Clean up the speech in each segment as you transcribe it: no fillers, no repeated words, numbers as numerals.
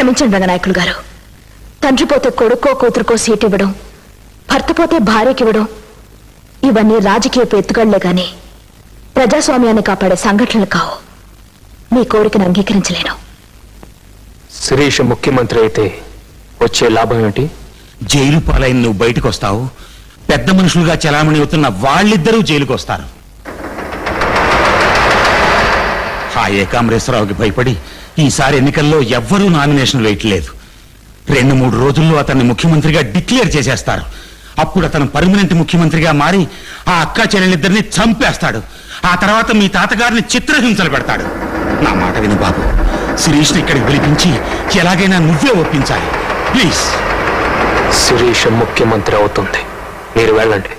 క్షమించండి రంగనాయకులు గారు. తండ్రి పోతే కొడుకో కూతురుకో సీట్ ఇవ్వడం, భర్త పోతే భార్యకి ఇవ్వడం, ఇవన్నీ రాజకీయపు ఎత్తుగడలే గాని ప్రజాస్వామ్యాన్ని కాపాడే సంఘటనలు కావు. మీ కోరికను అంగీకరించలేను. శిరీష ముఖ్యమంత్రి అయితే వచ్చే లాభం ఏంటి? జైలు పాలైన నువ్వు బయటకు వస్తావు, పెద్ద మనుషులుగా చలామణి అవుతున్న వాళ్ళిద్దరూ జైలుకు వస్తారు. ఆ ఏకాంబరేశ్వరరావుకి భయపడి ఈసారి ఎన్నికల్లో ఎవ్వరూ నామినేషన్ వేయట్లేదు. 2-3 రోజుల్లో అతన్ని ముఖ్యమంత్రిగా డిక్లేర్ చేసేస్తారు. అప్పుడు అతను పర్మనెంట్ ముఖ్యమంత్రిగా మారి ఆ అక్క చెల్లెలిద్దరిని చంపేస్తాడు. ఆ తర్వాత మీ తాతగారిని చిత్రహింసలు పెడతాడు. నా మాట విను బాబు, శిరీష్ని ఇక్కడికి పిలిపించి ఎలాగైనా నువ్వే ఒప్పించాలి, ప్లీజ్. శిరీష ముఖ్యమంత్రి అవుతుంది, మీరు వెళ్ళండి.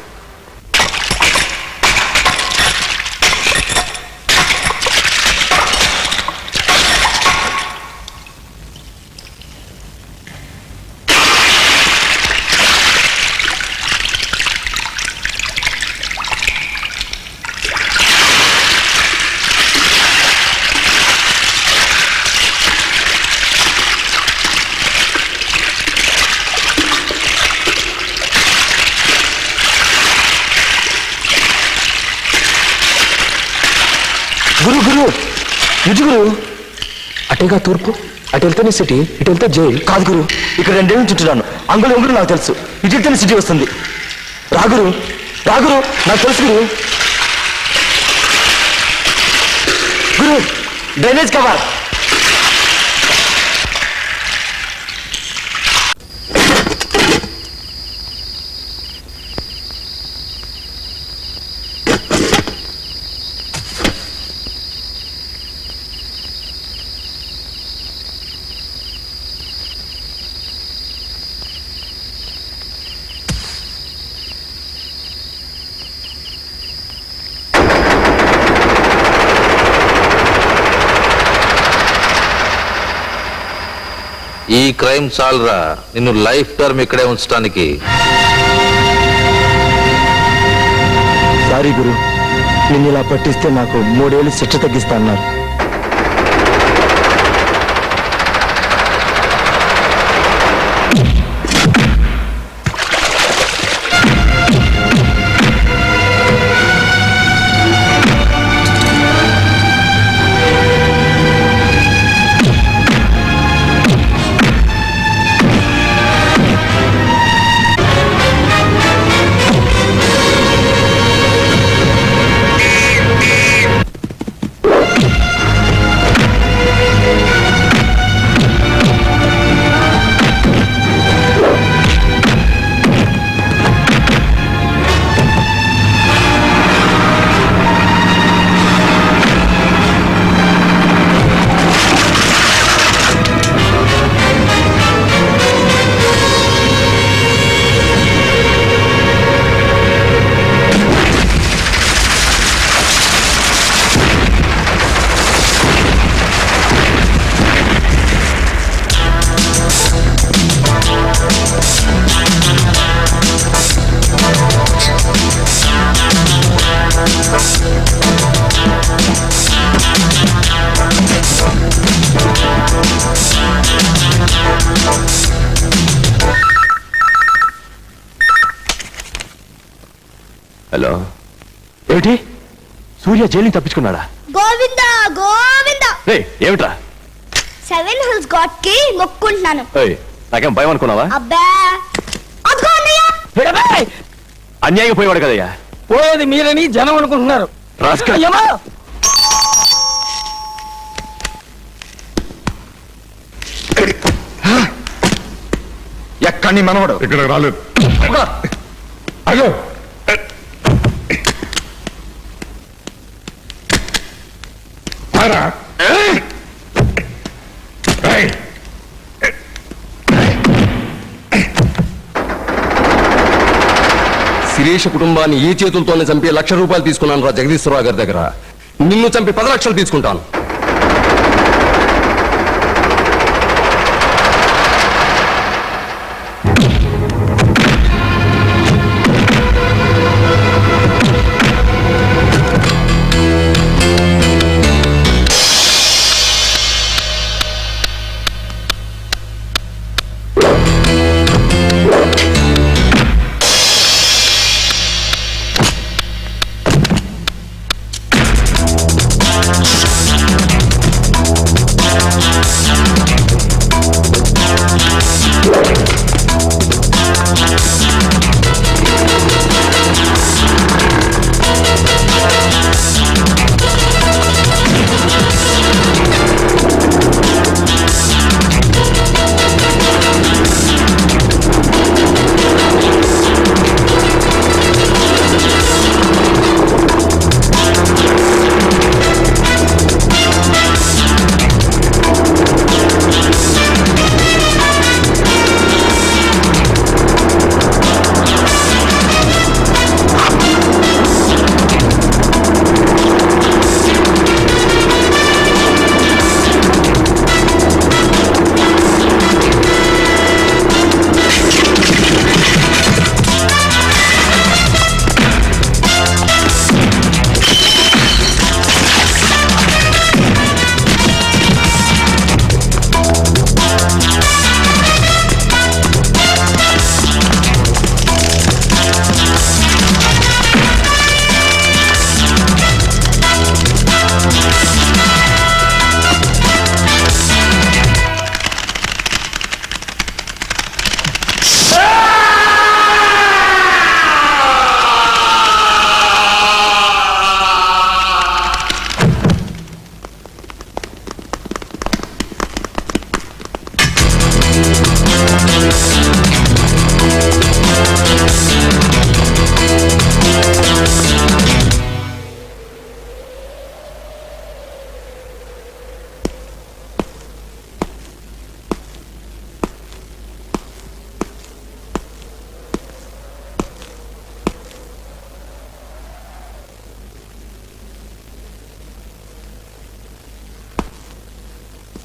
గురు గురు ఇటు గురు, అటేగా తూర్పు, అటు వెళ్తేనే సిటీ, ఇటు వెళ్తే జైలు. కాదు గురు, ఇక్కడ 2 ఏళ్ళు చుట్టున్నాను. అంగులు అంగులు నాకు తెలుసు. ఇటు వెళ్తేనే సిటీ వస్తుంది. రాగురు రాగురు, నాకు తెలుసు గురు. గురు, డ్రైనేజ్ కవర్. ఈ క్రైమ్ చాలరా నిన్ను లైఫ్ టర్మ్ ఇక్కడే ఉంచడానికి. సారీ గురు, నిన్ను ఇలా పట్టిస్తే నాకు 3 ఏళ్ళు శిక్ష తగ్గిస్తా అన్నారు. హలో, ఏమిటి? సూర్య జైలు తప్పించుకున్నాడా? గోవిందా గోవిందా. ఏమిట్రా? 7 hills god కి మొక్కుంటున్నాను. నాకేం భయం అనుకున్నావా? అబ్బా, అదిగో అన్నయ్య. అన్యాయం పోయేవాడు కదయ్యా. పోయేది మీరని జనం అనుకుంటున్నారు. ఎక్కడి మనవడు ఇక్కడ రాలేదు. అయ్యో, శిరీష కుటుంబాన్ని ఈ చేతులతోనే చంపి 1,00,000 రూపాయలు తీసుకున్నాను రా జగదీశ్వరరావు గారి దగ్గర. నిన్ను చంపి 10 లక్షలు తీసుకుంటాను.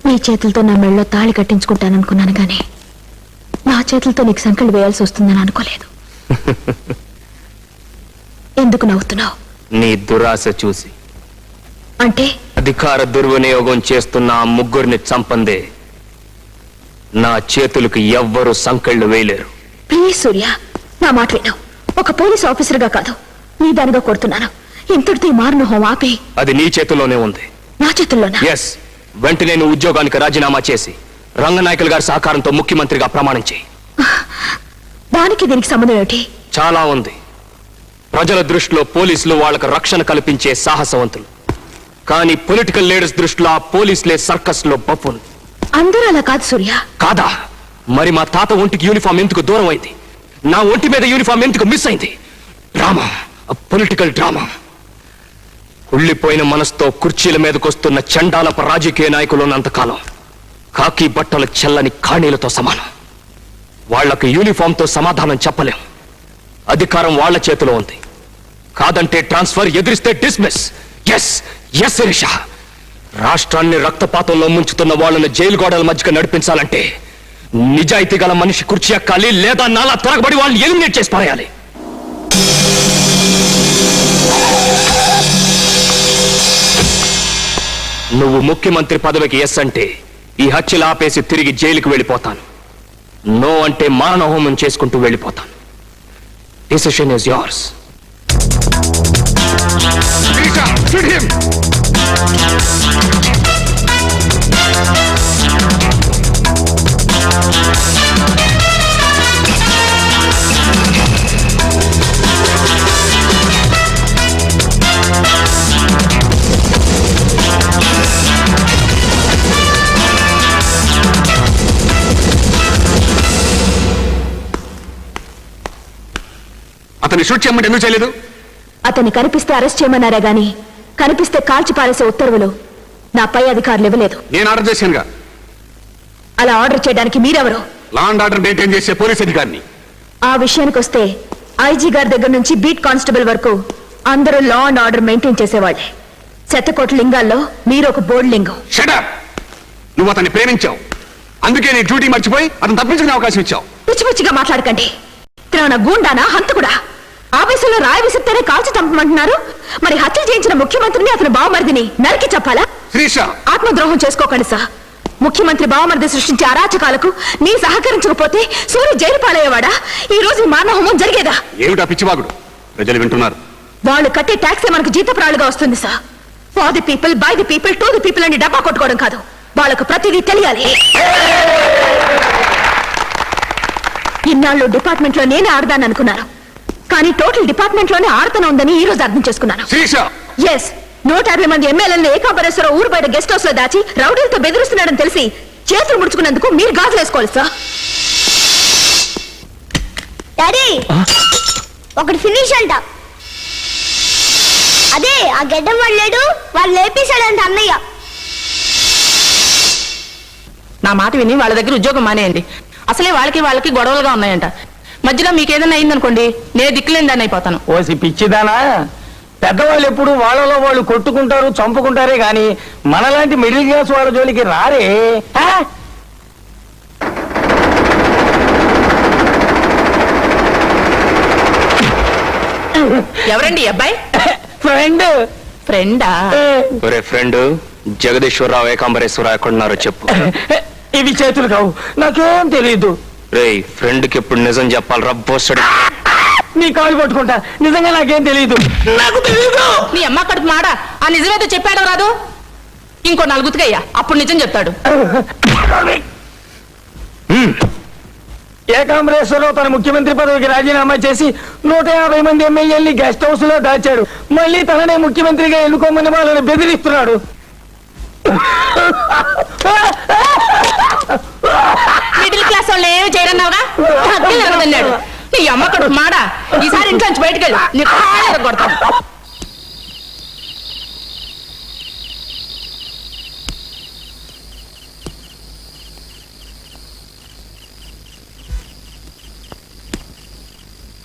నీ చేతులతో నా మెళ్ళలో తాళి కట్టించుకుంటాననుకున్నాను కానీ నా చేతులతో నీకు సంకళ్ళు వేయాల్సి వస్తుందని అనుకోలేదు. ఎందుకు నవ్వుతున్నావు? నీ దురాశ చూసి. అంటే అధికార దుర్వినియోగం చేస్తున్న ఆ ముగ్గురిని చంపందే నా చేతులకు ఎవ్వరూ సంకెళ్ళు వేయలేరు. ప్లీజ్ సూర్య, నా మాట విను. ఒక పోలీస్ ఆఫీసర్గా కాదు, నీ దానిగా కొడుతున్నాను. ఇంతటితో ఈ మారణహోమం ఆపి. అది నీ చేతుల్లోనే ఉంది. నా చేతుల్లోనా? ఎస్. వెంటనే నువ్వు ఉద్యోగానికి రాజీనామా చేసి రంగనాయకులు గారి సహకారంతో ముఖ్యమంత్రిగా ప్రమాణం చేయి. దానికి దీనికి సంబంధం ఏమిటి? చాలా ఉంది. ప్రజల దృష్టిలో పోలీసులు వాళ్ళకు రక్షణ కల్పించే సాహసవంతులు, కానీ పొలిటికల్ లీడర్స్ దృష్టిలో ఆ పోలీసులే సర్కస్ లో బఫూన్. అందరూ అలా కాదు సూర్య. కాదా? మరి మా తాత ఒంటికి యూనిఫామ్ ఎందుకు దూరం అయింది? నా ఒంటి మీద యూనిఫామ్ ఎందుకు మిస్ అయింది? Drama, political drama. కుళ్ళిపోయిన మనసుతో కుర్చీల మీదకొస్తున్న చండాలప రాజకీయ నాయకులు ఉన్నంతకాలం కాకి బట్టలు చెల్లని ఖాళీలతో సమానం. వాళ్లకు యూనిఫామ్తో సమాధానం చెప్పలేం. అధికారం వాళ్ల చేతిలో ఉంది. కాదంటే ట్రాన్స్ఫర్, ఎదిరిస్తే డిస్మిస్. ఎస్ ఎస్ శిరీష, రాష్ట్రాన్ని రక్తపాతంలో ముంచుతున్న వాళ్ళని జైలు గోడల మధ్యగా నడిపించాలంటే నిజాయితీ గల మనిషి కుర్చీ ఎక్కాలి, లేదా నాలా తిరగబడి వాళ్ళని ఎలిమినేట్ చేసి పారేయాలి. నువ్వు ముఖ్యమంత్రి పదవికి ఎస్ అంటే ఈ హత్యలు ఆపేసి తిరిగి జైలుకు వెళ్ళిపోతాను. నో అంటే మారణహోమం చేసుకుంటూ వెళ్ళిపోతాను. Decision is yours. అతన్ని షూట్ చేయమంటే ఎందుకు చేయలేదు? అతన్ని కనిపిస్తే అరెస్ట్ చేయమన్నారా గాని కనిపిస్తే కాల్చి పారేసే ఉత్తర్వులు నా పై అధికారులు ఇవ్వలేదు. నేను ఆర్డర్ చేశానుగా. అలా ఆర్డర్ చేయడానికి మీరెవరు? లా అండ్ ఆర్డర్ మెయింటైన్ చేసే పోలీస్ అధికారిని. ఆ విషయానికి వస్తే ఐజీ గారి దగ్గర నుంచి బీట్ కానిస్టేబుల్ వరకు అందరూ లా అండ్ ఆర్డర్ మెయింటైన్ చేసేవాళ్లే. శతకోట్ల లింగాల్లో మీరు ఒక బోర్డు లింగం. Shut up! నువ్వు అతన్ని ప్రేమించావు, అందుకే నీ డ్యూటీ మర్చిపోయి అతను తప్పించుకునే అవకాశం ఇచ్చావు. పిచ్చి పిచ్చిగా మాట్లాడకండి. తిన గూండానా హంతకుడా? ఆవేశంలో రాయి విసిరితేనే కాల్చి చంపమంటున్నారు. మరి హత్య చేయించిన ముఖ్యమంత్రిని అతని బావమరిదిని నరికి చెప్పాలా? శ్రీష, ఆత్మద్రోహం చేసుకోకండి సార్. ముఖ్యమంత్రి బావమరిది సృష్టించే అరాచకాలకు నీ సహకరించకపోతే సూర్య జైలు పాలయ్యేవాడా? ఈ రోజు ఈ మారణహోమం జరిగేదా? ఏమిటా పిచ్చివాగుడు? ప్రజలు వింటున్నారు. వాళ్ళు కట్టే ట్యాక్సే మనకు జీతప్రాలుగా వస్తుంది sir. For the people, by the people, to the people అని డబ్బా కొట్టుకోవడం కాదు, వాళ్ళకు ప్రతిదీ తెలియాలి. ఇన్నాళ్ళు డిపార్ట్మెంట్ లో నేనే ఆడదాన్ని అనుకున్నాను, కానీ టోటల్ డిపార్ట్మెంట్ లోనే ఆడతన ఉందని ఈ రోజు అర్థం చేసుకున్నాను. ఎస్, 150 మంది ఎమ్మెల్యేలను ఏకాంబరేశ్వర ఊరు బయట గెస్ట్ హౌస్ లో దాచి రౌడీలతో బెదిరిస్తున్నాడని తెలిసి చేతులు ముడుచుకున్నందుకు మీరు గాజులు వేసుకోవాలి సార్. డాడీ, ఒకటి ఫినిష్ అంట. అదే ఆ గడ్డం వాళ్ళాడు, వాళ్ళు లేపేశాడంట అన్నయ్య. నా మాట విని వాళ్ళ దగ్గర ఉద్యోగం మానేయండి. అసలే వాళ్ళకి గొడవలుగా ఉన్నాయంట. మధ్యలో మీకేదైనా అయిందనుకోండి, నేను దిక్కులేని దాన్ని అయిపోతాను. ఓసి పిచ్చిదానా, పెద్దవాళ్ళు ఎప్పుడు వాళ్ళలో వాళ్ళు కొట్టుకుంటారు, చంపుకుంటారే గాని మనలాంటి మిడిల్ క్లాస్ వాళ్ళ జోలికి రారే. ఎవరండి అబ్బాయి? ఫ్రెండ్. ఫ్రెండా? ఒరే ఫ్రెండ్, జగదీశ్వరరావు ఏకాంబరేశ్వరరావు ఎక్కడున్నారో చెప్పు. ఇవి చేతులు కావు, నాకేం తెలియదు. రేయ్, ఫ్రెండ్ కి ఎప్పుడు నిజం చెప్పాలి రబ్బోస్తాడు. నీ కాలు పట్టుకుంటా, నిజంగా నాకేం తెలియదు. నాకు తెలియదు. నీ అమ్మ కడుపు మాడ, ఆ నిజమేదో చెప్పాడో రాదు. ఇంకో 4 గుర్తుకయ్యా, అప్పుడు నిజం చెప్తాడు. ఏకాంబరేశ్వరరావు తన ముఖ్యమంత్రి పదవికి రాజీనామా చేసి 150 మంది ఎమ్మెల్యేల్ని గెస్ట్ హౌస్ లో దాచాడు. మళ్ళీ తననే ముఖ్యమంత్రిగా ఎన్నుకోమని వాళ్ళని బెదిరిస్తున్నాడు. మిడిల్ క్లాస్ వాళ్ళు ఏమి చేయరన్నావుగా, అన్నాడు. నీ అమ్మ కడుపు మాడ, ఈసారి ఇంట్లో నుంచి బయటకు వెళ్ళు, నీ కాళ్ళు కొడతాను.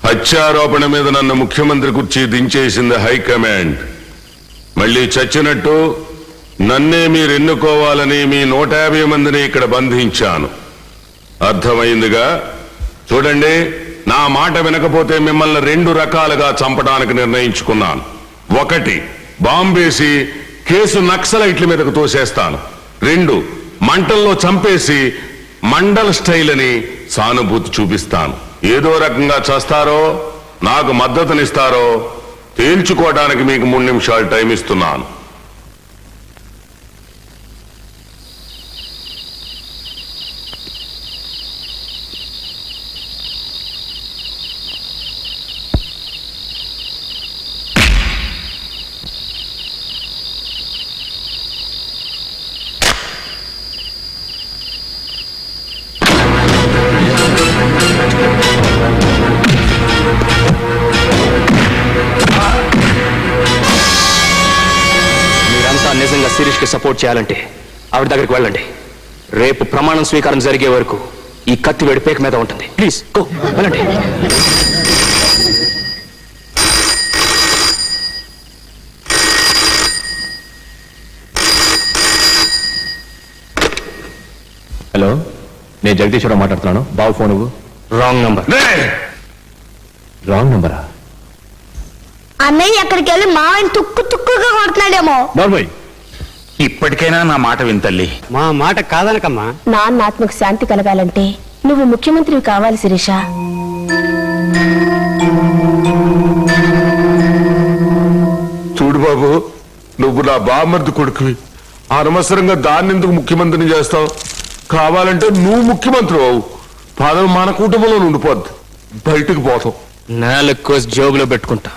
హత్యారోపణ మీద నన్ను ముఖ్యమంత్రి కుర్చీ దించేసింది హైకమాండ్. మళ్ళీ చచ్చినట్టు నన్నే మీరు ఎన్నుకోవాలని మీ 150 మందిని ఇక్కడ బంధించాను. అర్థమైందిగా? చూడండి, నా మాట వినకపోతే మిమ్మల్ని 2 రకాలుగా చంపడానికి నిర్ణయించుకున్నాను. 1, బాంబేసి కేసు నక్సలైట్ల మీదకు తోసేస్తాను. 2, మంటల్లో చంపేసి మండల్ స్టైల్ అని సానుభూతి చూపిస్తాను. ఏదో రకంగా చేస్తారో నాకు మద్దతునిస్తారో తేల్చుకోవడానికి మీకు 3 నిమిషాలు టైం ఇస్తున్నాను. మీరంతా నిజంగా శిరీష్ కి సపోర్ట్ చేయాలంటే ఆవిడ దగ్గరికి వెళ్ళండి. రేపు ప్రమాణం స్వీకారం జరిగే వరకు ఈ కత్తి వేడి పేక మీద ఉంటుంది. ప్లీజ్ గో, వెళ్ళండి. హలో, నేను జగదీశ్వరరావు మాట్లాడుతున్నాను. బాబు ఫోన్ ఇవ్వు. Wrong number. రాంగ్ నంబరా? అన్నయ్య ఎక్కడికి వెళ్ళి మావని తుక్కుగా కొడుతున్నాడేమో. బాబాయ్, ఇప్పటికైనా నా మాట వింతల్లి. మా మాట కాదనకమ్మా. నాన్న ఆత్మకు శాంతి కలగాలంటే నువ్వు ముఖ్యమంత్రివి కావాలి శిరీష. చూడు బాబు, నువ్వు నా బామ్మర్ది కొడుకువి. అనవసరంగా దాన్ని ఎందుకు ముఖ్యమంత్రిని చేస్తావు? కావాలంటే నువ్వు ముఖ్యమంత్రి అవు. పదవి మన కుటుంబంలో ఉండిపోద్ది. బయటకు పోతాం. నేలకు జోబులో పెట్టుకుంటా.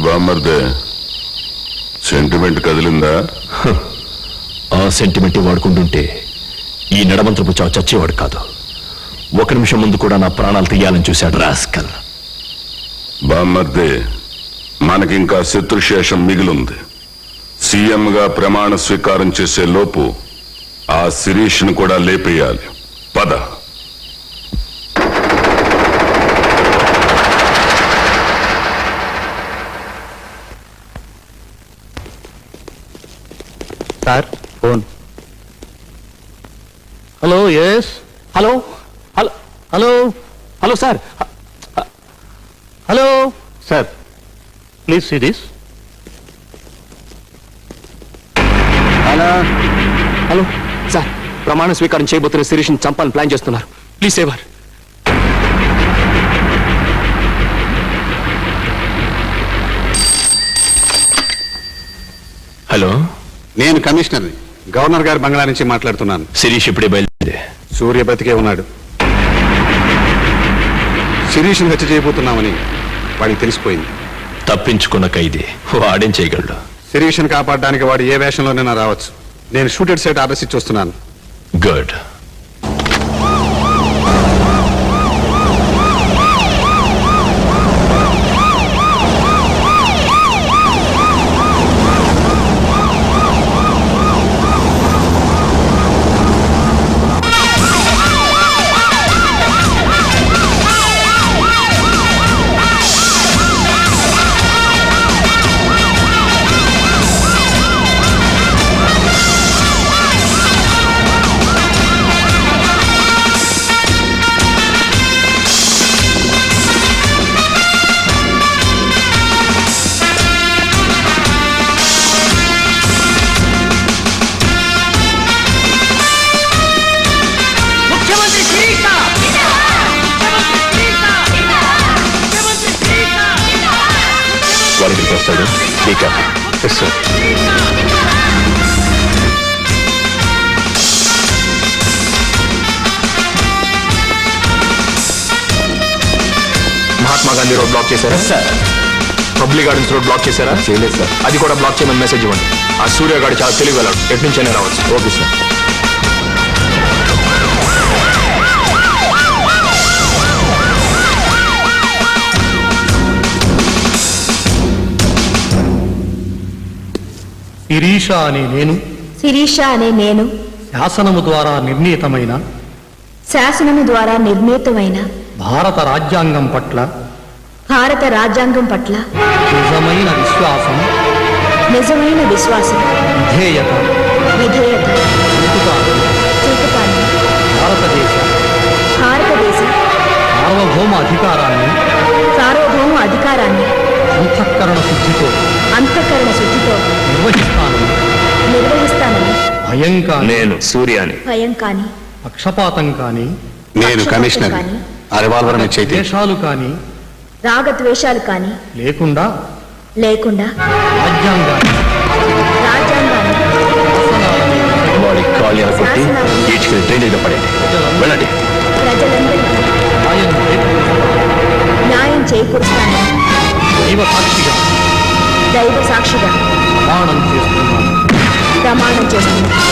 బామ్మర్దే, సెంటిమెంట్ కదిలిందా? ఆ సెంటిమెంట్ వాడుకుంటుంటే ఈ నడమంత్రపు చావు చచ్చేవాడు కాదు. 1 నిమిషం ముందు కూడా నా ప్రాణాలు తీయాలని చూశాడు రాస్కల్. బామ్మర్దే, మనకింకా శత్రుశేషం మిగిలింది. సీఎంగా ప్రమాణ స్వీకారం చేసే లోపు ఆ శిరీష్ను కూడా లేపేయాలి. పద. Sir phone. Hello yes hello hello hello hello sir hello sir please see this. Hello sir, ప్రమాణ స్వీకారం చేయబోతున్న శిరీష్ని చంపాలని ప్లాన్ చేస్తున్నారు. Please saver. హలో, నేను కమిషనర్ని, గవర్నర్ గారి బంగ్లా నుంచి మాట్లాడుతున్నాను. శిరీష్ ఇప్పుడే బయలుదేరి. సూర్య బతికే ఉన్నాడు. శిరీష్ను హత్య చేయబోతున్నామని వాడికి తెలిసిపోయింది. తప్పించుకున్న ఖైదీ, వాడేం చేయగలడు? శిరీష్ను కాపాడడానికి వాడు ఏ వేషంలోనైనా రావచ్చు. నేను షూటెడ్ సైట్ అడ్రస్ ఇచ్చి వస్తున్నాను. గుడ్. వారికి వస్తాడు. మహాత్మా గాంధీ రోడ్ బ్లాక్ చేశారా sir? Public gardens road block చేశారా? చేయలేదు సార్. అది కూడా బ్లాక్ చేయమని మెసేజ్ ఇవ్వండి. ఆ సూర్యగాడు చాలా తెలివి వెళ్ళాడు, ఎటు నుంచైనా రావచ్చు. Okay sir. శిరీష అనే నేను శిరీష అనే నేను శాసనము ద్వారా నిర్ణీతమైన శాసనము ద్వారా నిర్ణీతమైన భారత రాజ్యాంగం పట్ల భారత రాజ్యాంగం పట్ల నిజమైన విశ్వాసం, విధేయత చూపుతాను. భారతదేశ సార్వభౌమ అధికారాన్ని అంతఃకరణ శుద్ధితో నిర్వహిస్తానని భయం కాని, నేను సూర్యాని. భయం కాని, పక్షపాతం కాని, నేను కమిషనర్ని. ఆ రివాల్వర్ మీ చేతి. ద్వేషాలు కాని రాగద్వేషాలు కాని లేకుండా రాజ్యాంగాన్ని వాడికి కాళ్ళు కొట్టి ఈడ్చుకుని డ్రైనేజ్లో పడండి. వెళ్ళండి. ప్రజలందరికీ న్యాయం చేకూరుస్తానని దైవ సాక్షిగా ప్రమాణం చేస్తున్నాను.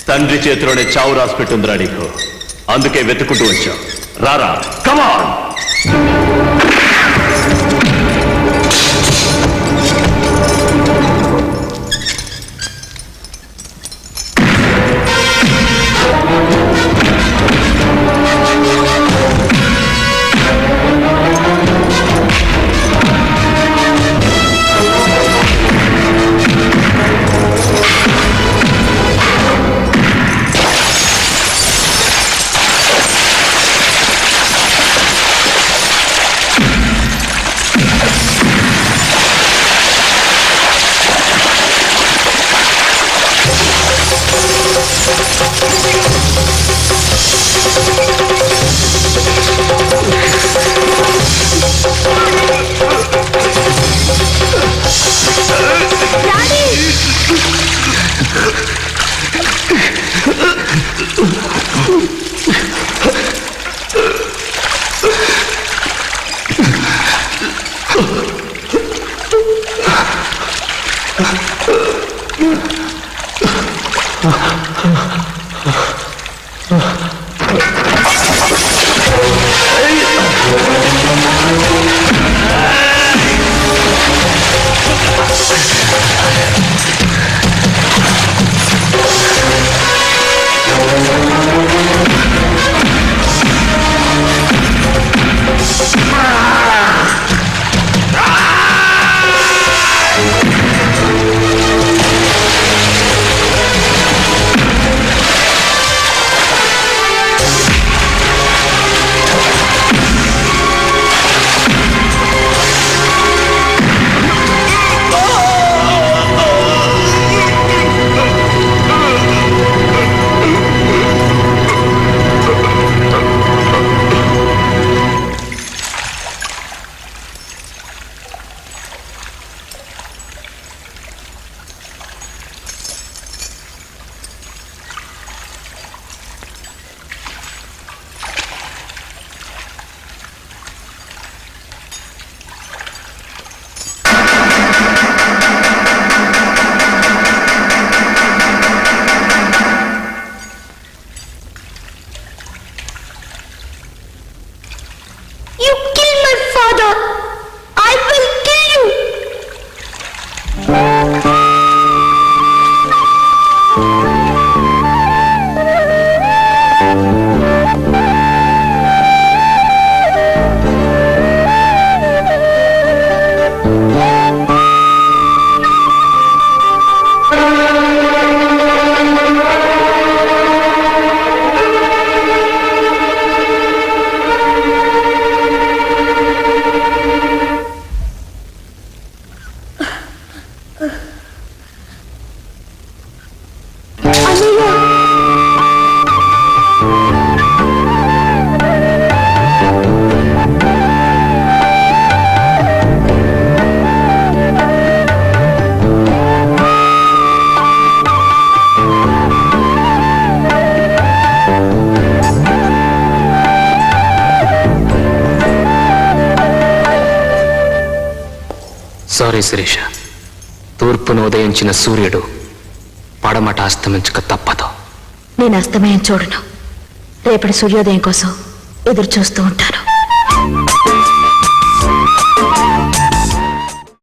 తండ్రి చేతిలోనే చావు రాసి పెట్టుందిరా నీకు. అందుకే వెతుకుంటూ వచ్చావు. రారా, come on. You killed my father. I will kill you. Sorry Sirisha, తూర్పును ఉదయించిన సూర్యుడు పడమట అస్తమించక తప్పదు. నేను అస్తమయం చూడను. రేపటి సూర్యోదయం కోసం ఎదురు చూస్తూ ఉంటాను.